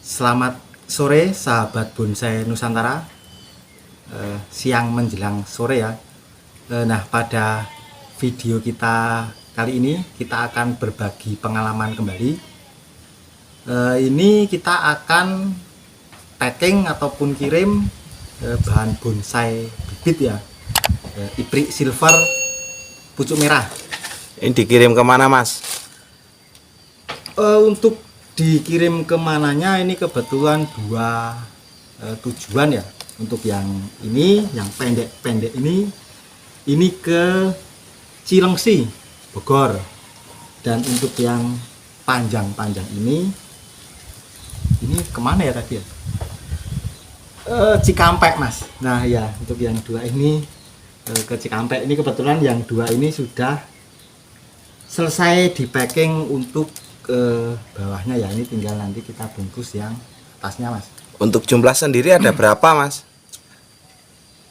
Selamat sore sahabat bonsai Nusantara, siang menjelang sore ya. Nah, pada video kita kali ini kita akan berbagi pengalaman kembali. Ini kita akan packing ataupun kirim bahan bonsai bibit ya, Ibrik Silver pucuk merah. Ini dikirim kemana, Mas? Untuk dikirim kemananya ini kebetulan dua tujuan ya. Untuk yang ini, yang pendek-pendek ini ke Cilengsi, Bogor. Dan untuk yang panjang-panjang ini kemana ya tadi ya? Cikampek, Mas. Nah ya, untuk yang dua ini ke Cikampek. Ini kebetulan yang dua ini sudah selesai di packing untuk ke bawahnya ya. Ini tinggal nanti kita bungkus yang atasnya, Mas. Untuk jumlah sendiri ada berapa, Mas?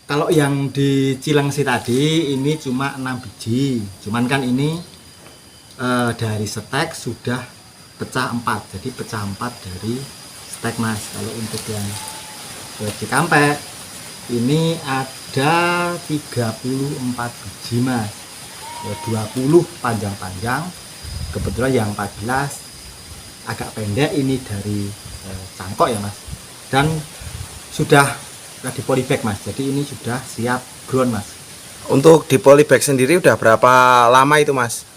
Kalau yang di Cilengsi tadi ini cuma 6 biji. Cuman kan ini dari stek sudah pecah 4. Jadi pecah 4 dari stek, Mas. Kalau untuk yang Cikampek ini ada 34 biji, Mas. 20 panjang-panjang. Kebetulan yang 14 agak pendek ini dari cangkok ya, Mas. Dan sudah di polybag, Mas. Jadi ini sudah siap ground, Mas. Untuk di polybag sendiri udah berapa lama itu, Mas?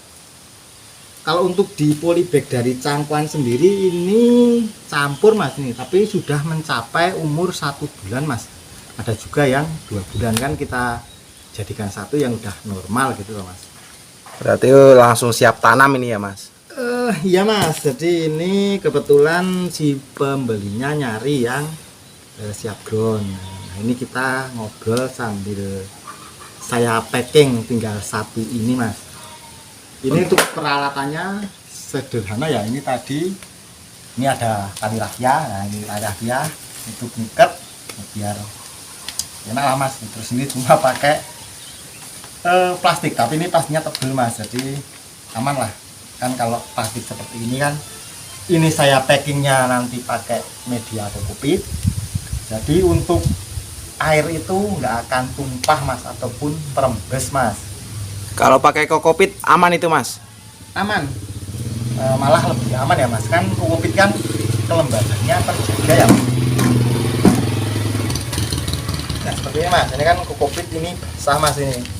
Kalau untuk di polybag dari cangkuan sendiri ini campur, Mas, nih, tapi sudah mencapai umur 1 bulan, Mas. Ada juga yang 2 bulan, kan kita jadikan satu yang udah normal gitu loh, Mas. Berarti langsung siap tanam ini ya, Mas? Iya, Mas. Jadi ini kebetulan si pembelinya nyari yang siap ground. Nah, ini kita ngobrol sambil saya packing tinggal satu ini, Mas. Ini untuk peralatannya sederhana ya. Ini tadi ini ada tali rafia. Nah, ini tali rafia untuk ngikat biar enak lah, Mas. Terus ini cuma pakai plastik, tapi ini plastiknya tebal, Mas, jadi aman lah. Kan kalau plastik seperti ini kan, ini saya packingnya nanti pakai media kokopit, jadi untuk air itu nggak akan tumpah, Mas, ataupun terembes, Mas. Kalau pakai kokopit aman itu, Mas? Aman, malah lebih aman ya, Mas. Kan kokopit kan kelembabannya terjaga ya, Mas. Nah seperti ini, Mas, ini kan kokopit ini basah, Mas, ini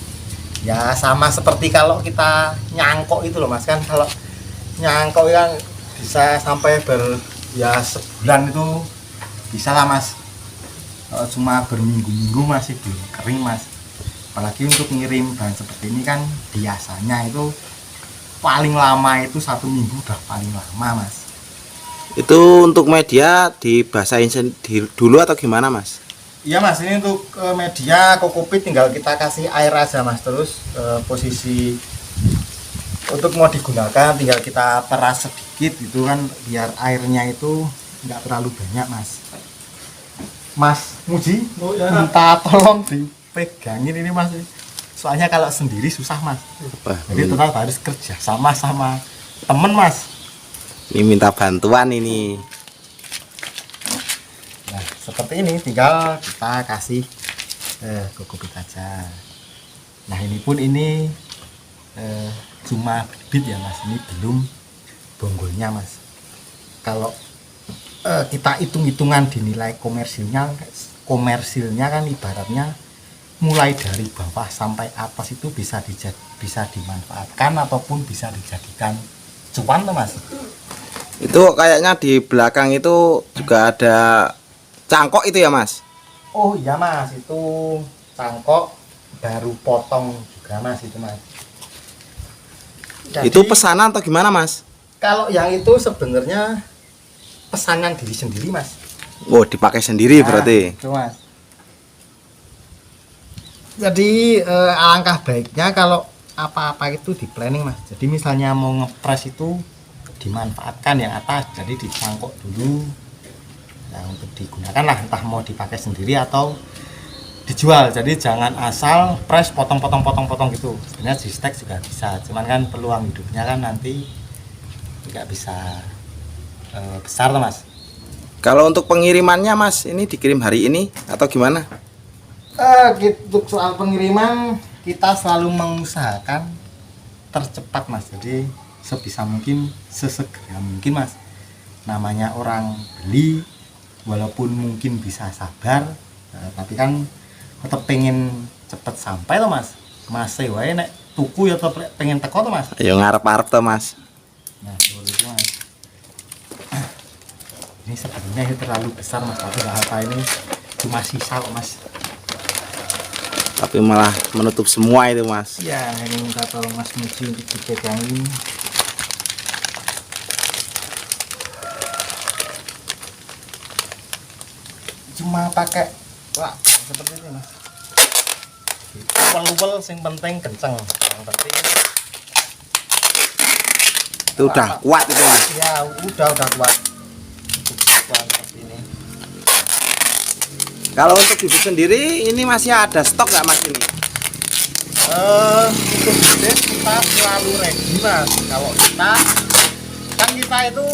ya sama seperti kalau kita nyangkok itu loh, Mas. Kan kalau nyangkok kan bisa sampai sebulan itu bisa lah, Mas. Kalau cuma berminggu-minggu masih belum kering, Mas. Apalagi untuk ngirim bahan seperti ini kan biasanya itu paling lama itu 1 minggu udah paling lama, Mas. Itu untuk media dibasahin dulu atau gimana, Mas? Iya, Mas, ini untuk media kokopit tinggal kita kasih air aja, Mas. Terus posisi untuk mau digunakan tinggal kita peras sedikit gitu kan, biar airnya itu nggak terlalu banyak, Mas. Mas Muji, minta tolong dipegangin ini, Mas. Soalnya kalau sendiri susah, Mas. Jadi tetap harus kerja sama temen, Mas. Ini minta bantuan ini. Nah seperti ini tinggal kita kasih kokopit aja. Nah ini pun ini cuma bibit ya, Mas. Ini belum bonggolnya, Mas. Kalau kita hitung-hitungan dinilai komersilnya kan ibaratnya mulai dari bawah sampai atas itu bisa dimanfaatkan ataupun bisa dijadikan cuan tuh, Mas. Itu kayaknya di belakang itu juga ada cangkok itu ya, Mas? Oh iya, Mas, itu cangkok baru potong juga, Mas, itu, Mas. Jadi, itu pesanan atau gimana, Mas? kalau yang itu sebenarnya pesanan diri sendiri, Mas. Oh, dipakai sendiri berarti. Itu, Mas. Jadi alangkah baiknya kalau apa-apa itu di planning, Mas. Jadi misalnya mau ngepres itu dimanfaatkan yang atas, jadi dicangkok dulu. Nah, untuk digunakan lah, entah mau dipakai sendiri atau dijual. Jadi jangan asal press potong-potong gitu. Sebenarnya di stek juga bisa, cuman kan peluang hidupnya kan nanti nggak bisa besar tuh, Mas. Kalau untuk pengirimannya Mas, ini dikirim hari ini atau gimana? Untuk soal pengiriman kita selalu mengusahakan tercepat Mas. Jadi sebisa mungkin, sesegera mungkin Mas. Namanya orang beli, walaupun mungkin bisa sabar, tapi kan tetap pengen cepet sampai loh Mas. Masih wae nek tuku ya tetap pengen teko tuh Mas. Ya ngarep-arep to Mas. Nah, seperti itu Mas. Ini sebenarnya ini terlalu besar Mas, tapi nggak apa, ini cuma sisa kok Mas. Tapi malah menutup semua itu Mas. Ya, ini minta tolong Mas Muji untuk dipegangin. Cuma pakai wah seperti ini Mas. Upel-upel sing penting kenceng. Yang penting Itu udah kuat itu Mas. ya udah kuat. Kuat seperti ini. Kalau untuk bibit sendiri ini masih ada stok nggak Mas ini? Untuk bibit kita selalu ready Mas. Kalau kita kan kita itu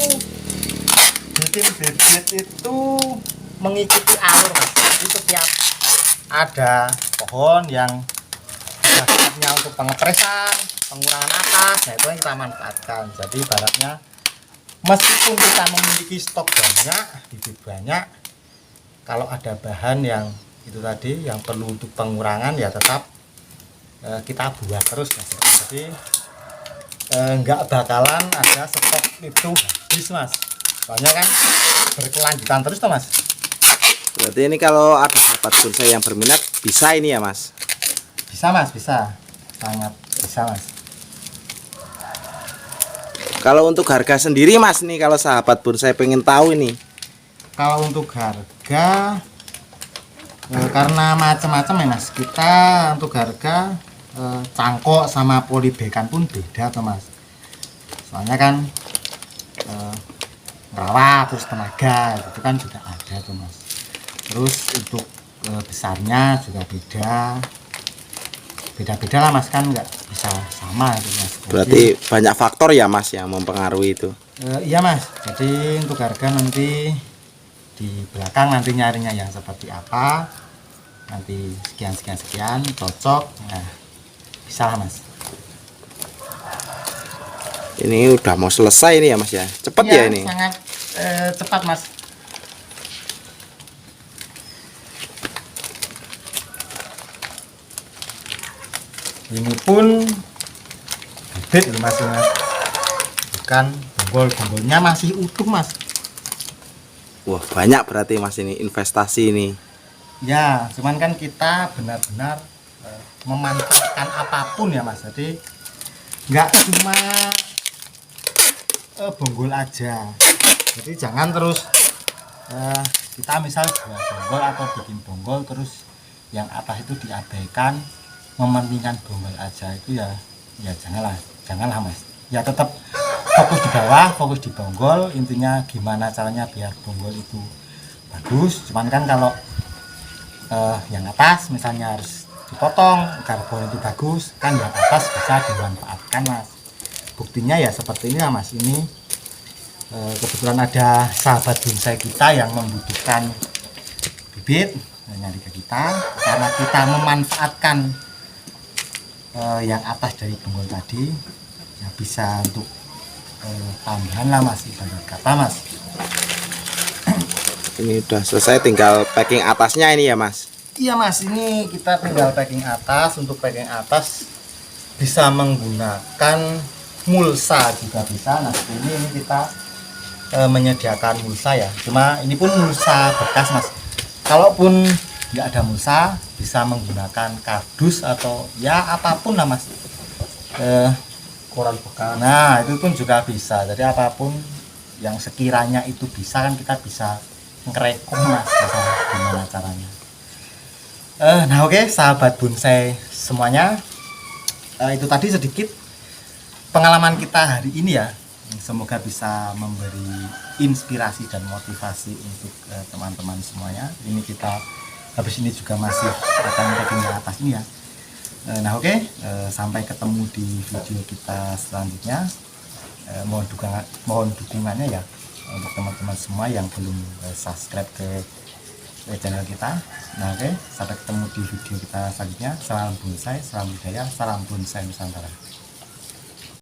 bikin bibit itu mengikuti alur Mas. Jadi setiap ada pohon yang sudah saatnya untuk pengepresan, pengurangan atas, nah itu yang kita manfaatkan. Jadi ibaratnya meskipun kita memiliki stok banyak, bibit banyak, kalau ada bahan yang itu tadi yang perlu untuk pengurangan ya tetap kita buat terus Mas. Jadi nggak bakalan ada stok itu habis Mas. Soalnya kan berkelanjutan terus tuh Mas. Berarti ini kalau ada sahabat bonsai yang berminat bisa ini ya Mas? Bisa Mas, bisa. Sangat bisa Mas. Kalau untuk harga sendiri Mas nih, kalau sahabat bonsai pengen tahu ini. Kalau untuk harga karena macam-macam ya Mas. Kita untuk harga cangkok sama polybagan pun beda tuh Mas. Soalnya kan merawat terus tenaga itu kan juga ada tuh Mas. Terus untuk besarnya juga beda-beda lah Mas, kan nggak bisa sama gitu Mas. Berarti banyak faktor ya Mas yang mempengaruhi itu. Iya Mas, jadi untuk harga nanti di belakang nanti nyarinya yang seperti apa, nanti sekian cocok, nah bisa lah Mas. Ini udah mau selesai ini ya Mas ya, cepet ya ini. Sangat cepat Mas. Ini pun bibit loh Mas, bukan bonggol-bonggolnya masih utuh Mas. Wah banyak berarti Mas ini investasi ini. Ya, cuman kan kita benar-benar memanfaatkan apapun ya Mas. Jadi nggak cuma bonggol aja. Jadi jangan terus kita misal buat bonggol atau bikin bonggol terus yang atas itu diabaikan, mementingkan bonggol aja, itu ya janganlah Mas. Ya tetap fokus di bawah, fokus di bonggol, intinya gimana caranya biar bonggol itu bagus. Cuman kan kalau yang atas misalnya harus dipotong agar bonggol itu bagus, kan yang atas bisa dimanfaatkan Mas. Buktinya ya seperti ini ya Mas. Ini kebetulan ada sahabat bonsai kita yang membutuhkan bibit, nyari ke kita karena kita memanfaatkan yang atas dari bonggol tadi ya, bisa untuk tambahan lah Mas, ibarat kata Mas. Ini udah selesai, tinggal packing atasnya ini ya Mas. Iya Mas, ini kita tinggal packing atas. Untuk packing atas bisa menggunakan mulsa juga bisa. Nah ini kita menyediakan mulsa ya, cuma ini pun mulsa bekas Mas. Kalaupun nggak ada mulsa, bisa menggunakan kardus atau ya apapun lah Mas, koran bekas. Nah itu pun juga bisa. Jadi apapun yang sekiranya itu bisa, kan kita bisa ngerekom Mas, bisa gimana caranya. Nah oke, sahabat bonsai semuanya, itu tadi sedikit pengalaman kita hari ini ya. Semoga bisa memberi inspirasi dan motivasi untuk teman-teman semuanya. Ini kita habis ini juga masih akan packing atas ini ya. Nah oke, sampai ketemu di video kita selanjutnya. Mohon dukungannya ya. untuk teman-teman semua yang belum subscribe ke channel kita. Nah oke, sampai ketemu di video kita selanjutnya. Salam bonsai, salam budaya, salam bonsai Nusantara.